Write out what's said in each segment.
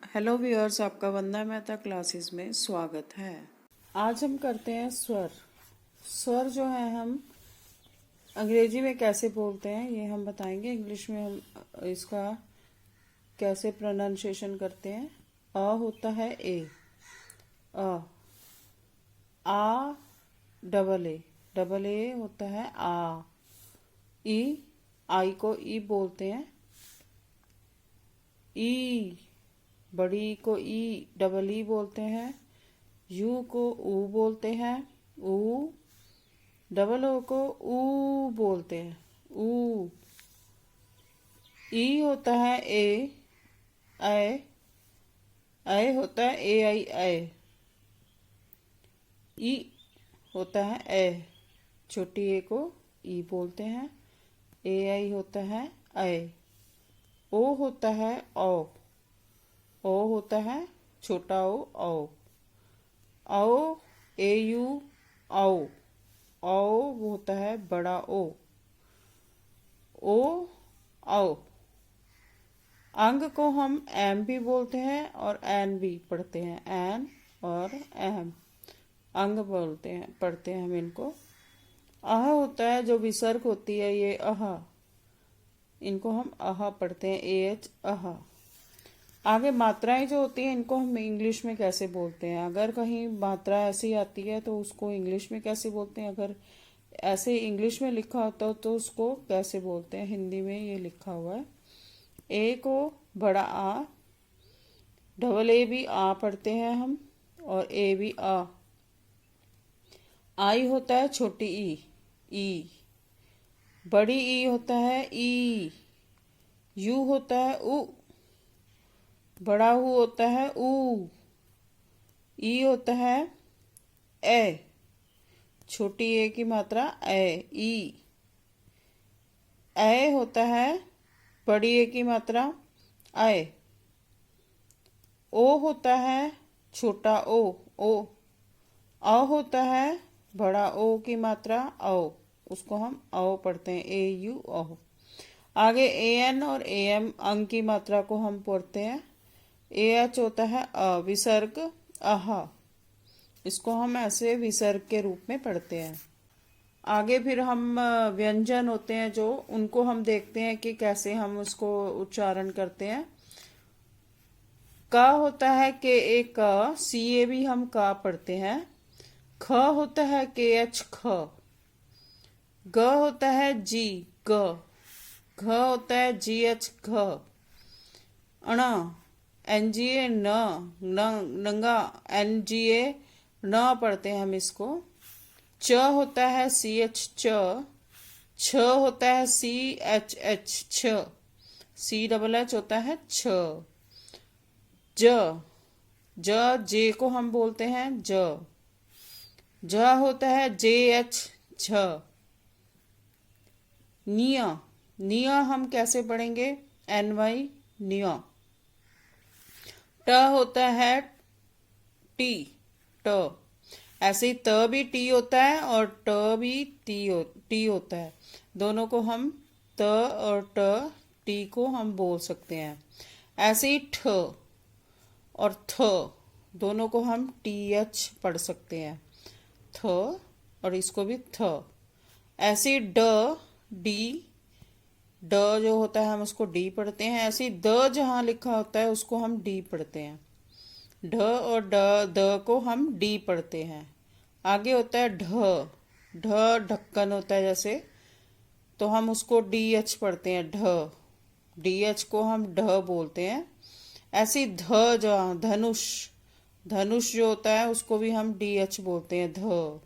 Hello viewers, आपका वंदना Mehta classes में स्वागत है। आज हम करते हैं स्वर। स्वर जो है हम अंग्रेजी में कैसे बोलते हैं ये हम बताएंगे। इंग्लिश में हम इसका कैसे प्रोनाउंसिएशन करते हैं। अ होता है ए, अ। आ डबल ए होता है आ। ई, आई को ई बोलते हैं। ई, बड़ी ई को ई डबल ई बोलते हैं। यू को ऊ बोलते हैं, ऊ। डबल ओ को ऊ बोलते हैं, ऊ। ई होता है ए, ऐ। ऐ होता है ए आई ऐ। ई होता है ऐ, छोटी ए को ई बोलते हैं। ए आई होता है ऐ। ओ होता है औ। ओ होता है छोटा ओ, औ। औ, ए यू, औ। औ होता है बड़ा ओ, ओ, औ। अंग को हम एम भी बोलते हैं और एन भी पढ़ते हैं, एन और एम अंग बोलते हैं, पढ़ते हैं हम इनको। आह होता है जो विसर्ग होती है, ये आह, इनको हम आह पढ़ते हैं, ए एच आह। आगे मात्राएं जो होती हैं इनको हम इंग्लिश में कैसे बोलते हैं। अगर कहीं मात्रा ऐसी आती है तो उसको इंग्लिश में कैसे बोलते हैं। अगर ऐसे इंग्लिश में लिखा होता हो तो उसको कैसे बोलते हैं। हिंदी में ये लिखा हुआ है, ए को बड़ा आ, डबल ए भी आ पढ़ते हैं हम, और ए भी आ। आई होता है छोटी ई। बड़ी ई होता है ई। यू होता है उ। बड़ा हु होता है ऊ। ई होता है ए, छोटी ए की मात्रा ए, ई। ऐ होता है बड़ी ए की मात्रा ऐ। ओ होता है छोटा ओ। औ होता है बड़ा ओ की मात्रा औ, उसको हम औ पढ़ते हैं, ए यू औ। आगे ए एन और ए एम अंग की मात्रा को हम पढ़ते हैं। ए एच होता है अ, विसर्ग अह, इसको हम ऐसे विसर्ग के रूप में पढ़ते हैं। आगे फिर हम व्यंजन होते हैं जो, उनको हम देखते हैं कि कैसे हम उसको उच्चारण करते हैं। क होता है के ए क, सी ए भी हम का पढ़ते हैं। ख होता है के एच ख। ग होता है जी ग। घ होता है जी एच घ। अण, एन जी ए न, नंगा, एन जी ए न पढ़ते हैं हम इसको। च होता है सी एच च। छ होता है सी एच एच छ। सी डबल एच होता है छ। ज, जे को हम बोलते हैं ज। झ होता है जे एच झ। निया, निया हम कैसे पढ़ेंगे, एन वाई निया। ट होता है टी, ट। ऐसे ही त भी टी होता है और ट भी टी होता है। दोनों को हम त और ट, टी को हम बोल सकते हैं। ऐसे ही ठ और थ, दोनों को हम टी एच पढ़ सकते हैं, थ, और इसको भी थ। ऐसे ही ड, डी, ड जो होता है हम उसको डी पढ़ते हैं। ऐसे ही द जहाँ लिखा होता है उसको हम डी पढ़ते हैं। ढ और द को हम डी पढ़ते हैं। आगे होता है ढ, ढ ढक्कन होता है जैसे, तो हम उसको डी एच पढ़ते हैं, ढ। डी एच को हम ढ बोलते हैं। ऐसी ध जहाँ धनुष, धनुष जो होता है उसको भी हम डी एच बोलते हैं, ध।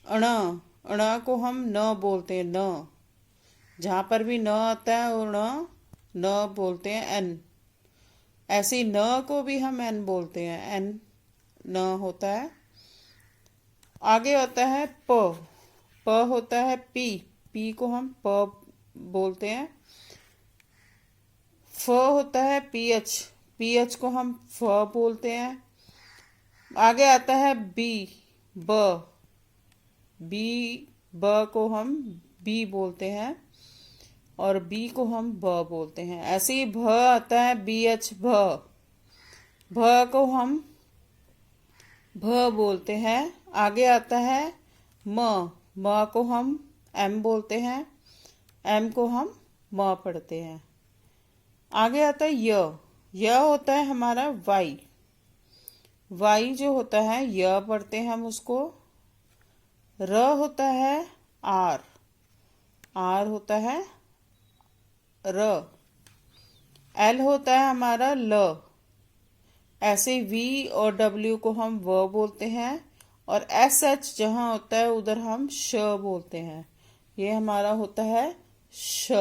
अण, अण को हम न बोलते हैं, न। जहां पर भी न आता है और न बोलते हैं, एन। ऐसे न को भी हम एन बोलते हैं, एन न होता है। आगे होता है प, प होता है पी, पी को हम प बोलते हैं। फ होता है पी एच, पी एच को हम फ बोलते हैं। आगे आता है बी, ब, बी, ब को हम बी बोलते हैं और बी को हम ब बोलते हैं। ऐसे ही भ आता है बी एच भ। भ को हम भ बोलते हैं। आगे आता है म। म को हम एम बोलते हैं। एम को हम म पढ़ते हैं। आगे आता है य। य होता है हमारा वाई। वाई जो होता है य पढ़ते हैं हम उसको। र होता है आर। आर होता है र। एल होता है हमारा ल। ऐसे वी और डब्ल्यू को हम व बोलते हैं और एस एच जहां होता है उधर हम श बोलते हैं। ये हमारा होता है श।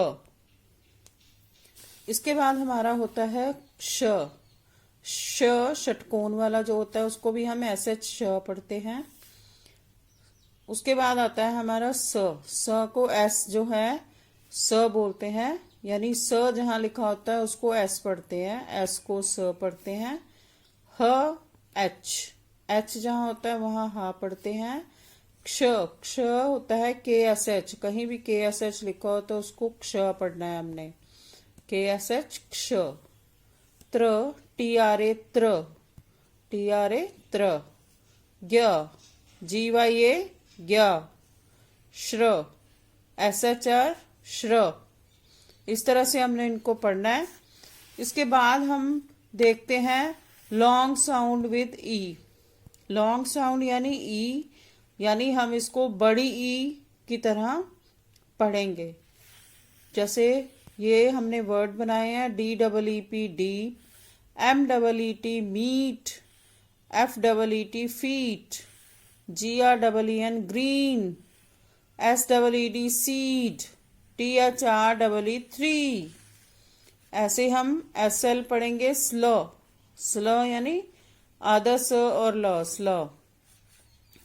इसके बाद हमारा होता है श। श षटकोण वाला जो होता है उसको भी हम एस एच श पढ़ते हैं। उसके बाद आता है हमारा स। स को एस जो है स बोलते हैं, यानी स जहां लिखा होता है उसको एस पढ़ते हैं, एस को स पढ़ते हैं। ह एच। एच जहां होता है वहां हा पढ़ते हैं। क्ष। क्ष होता है के एस एच। कहीं भी के एस एच लिखा हो तो उसको क्ष पढ़ना है हमने। के एस एच क्ष। त्र टी आर ए त्र। टी आर ए त्र। ज्ञ जी वाई ए ज्ञ। श्र एस एच आर श्र। इस तरह से हमने इनको पढ़ना है। इसके बाद हम देखते हैं long sound with E. Long sound यानी ई, यानी हम इसको बड़ी ई की तरह पढ़ेंगे। जैसे ये हमने वर्ड बनाए हैं D double E P D, M double E T meet, F double E T feet, G R double E N green, S double E D seed, T H R double E three. ऐसे हम S L पढ़ेंगे slow. Slow यानी आधा स और ल slow.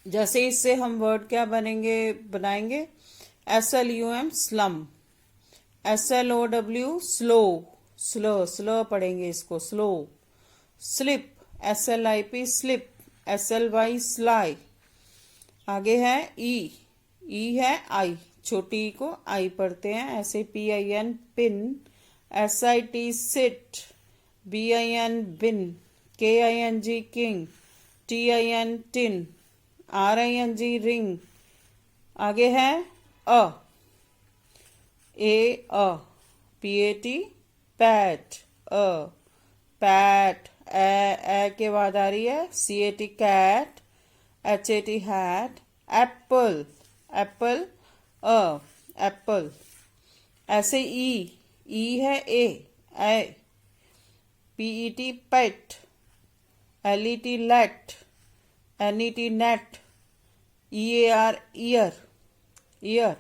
जैसे इससे हम वर्ड क्या बनाएंगे S L U M slum, S L O W slow. Slow slow पढ़ेंगे इसको slow. Slip S L I P slip, S L Y sly. आगे है ई। ई है आई, छोटी ई को आई पढ़ते हैं। ऐसे P I N pin, S I T sit, B I N bin, K I N G king, T I N tin, R I N G ring. आगे है अ। ए अ पी ए टी पैट। अ pat. A के बाद आ रही है C A T cat, H A T hat. Apple apple अ एप्पल। ऐसे ई है ए P E T pet, L E T late, N E T net, E A R ear. Ear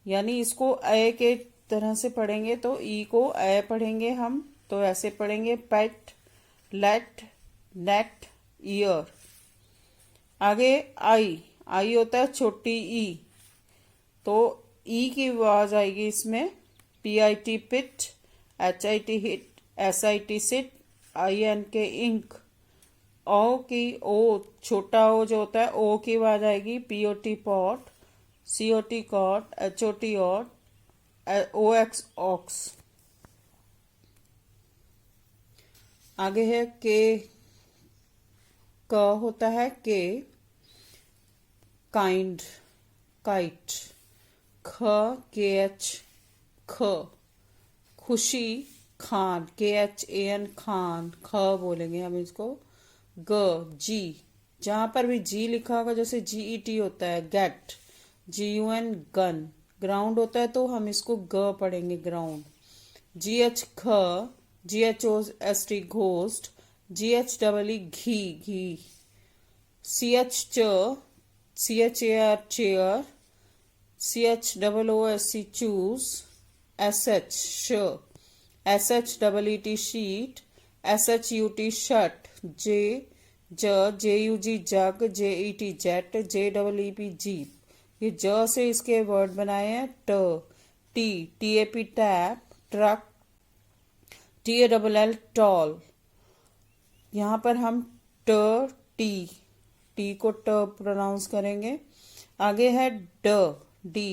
यानी इसको ए के तरह से पढ़ेंगे तो ई को ए पढ़ेंगे हम, तो ऐसे पढ़ेंगे पेट, लेट, नेट, ईयर। आगे आई। आई होता है छोटी ई, तो ई की आवाज आएगी इसमें P I T pit, H I T hit, S I T sit, I N K ink. O की ओ छोटा ओ जो होता है ओ की आवाज आएगी P O T pot, C O T cot, H O T hot, O X ox. आगे है के। क होता है के काइंड, काइट। ख के एच ख। खुशी खान, के एच ए एन खान। ख बोलेंगे हम इसको। ग जी, जहां पर भी जी लिखा होगा जैसे जी ई टी होता है get, G U N gun. Ground होता है तो हम इसको ग पढ़ेंगे ग्राउंड। जी एच ख, G H O S T ghost, G H double E ghee ghee. C H च, C H A R chair, C H double O S C choose, S H श, S H double E T sheet, S H U T shut. J J U G jug, J E T jet, J double E P jeep. ये ज से इसके word बनाए हैं ट। T T A P tap, truck, T A double L toll. यहाँ पर हम ट टी, टी को ट प्रोनाउंस करेंगे। आगे है ड D,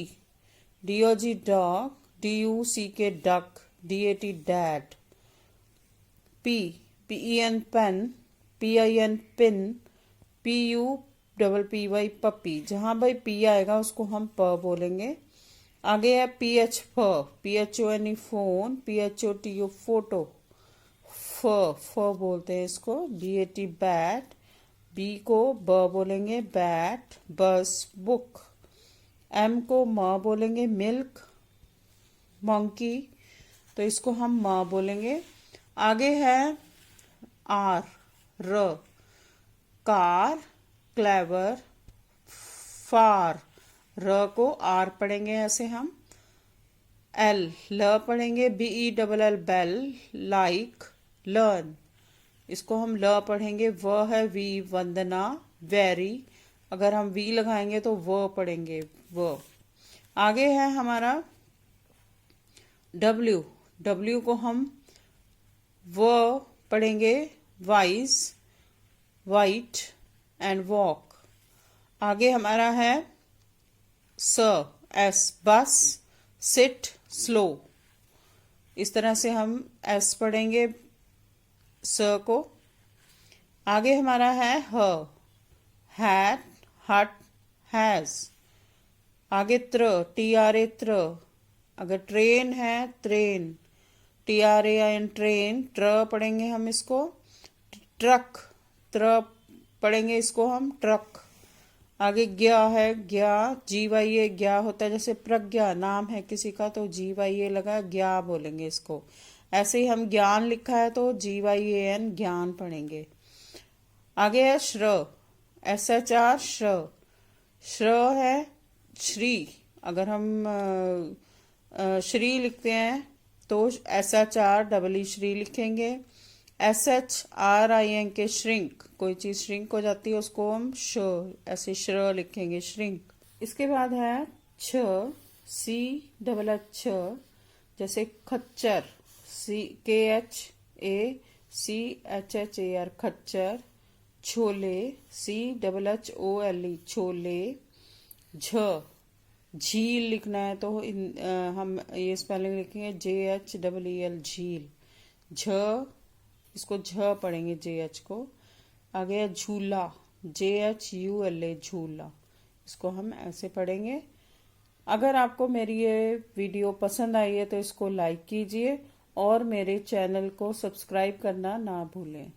D O G dog, D U C K duck, D A T dad. P PEN pen, PIN pin, PUPPY puppy. जहाँ भाई P आएगा उसको हम प बोलेंगे। आगे है PH PHONE phone, PHOTO photo, फ बोलते हैं इसको। BAT बैट, B को ब बोलेंगे बैट, बस बुक। M को म बोलेंगे मिल्क, मंकी, तो इसको हम म बोलेंगे। आगे है R र, कार, क्लेवर, फार, र को R पढ़ेंगे ऐसे हम। L ल पढ़ेंगे, BELL बेल, लाइक, लर्न, इसको हम ल पढ़ेंगे। व है वी, वंदना, वेरी, अगर हम वी लगाएंगे तो व पढ़ेंगे व। आगे है हमारा W, W को हम व पढ़ेंगे, वाइज, वाइट एंड वॉक। आगे हमारा है स, एस, बस, सिट, स्लो। इस तरह से हम एस पढ़ेंगे स को। आगे हमारा है ह, हैट, हट, हैज। आगे त्र, TRA त्र, अगर ट्रेन है ट्रेन, TRAIN ट्रेन, ट्र पढ़ेंगे हम इसको। ट्रक, त्र पढ़ेंगे इसको हम ट्रक। आगे ज्ञा है, ज्ञा, GYA ज्ञा होता है, जैसे प्रज्ञा नाम है किसी का तो GYA लगा, ज्ञा बोलेंगे इसको। ऐसे ही हम ज्ञान लिखा है तो GYAN ज्ञान पढ़ेंगे। आगे है श्र, SHR श्र, श्र है श्री, अगर हम श्री लिखते हैं तो SHR श्री लिखेंगे। SHRINK श्रिंक, कोई चीज श्रिंक हो जाती है उसको हम श, ऐसे श्र लिखेंगे श्रिंक। इसके बाद है छ, CH, जैसे खच्चर, KHACHHAR खच्चर। छोले, CHHOLE छोले। झील लिखना है तो हम ये स्पेलिंग लिखेंगे JHEL झील। इसको झ पढ़ेंगे JH को। आगे है झूला, JHULA झूला, इसको हम ऐसे पढ़ेंगे। अगर आपको मेरी ये वीडियो पसंद आई है तो इसको लाइक कीजिए और मेरे चैनल को सब्सक्राइब करना ना भूलें।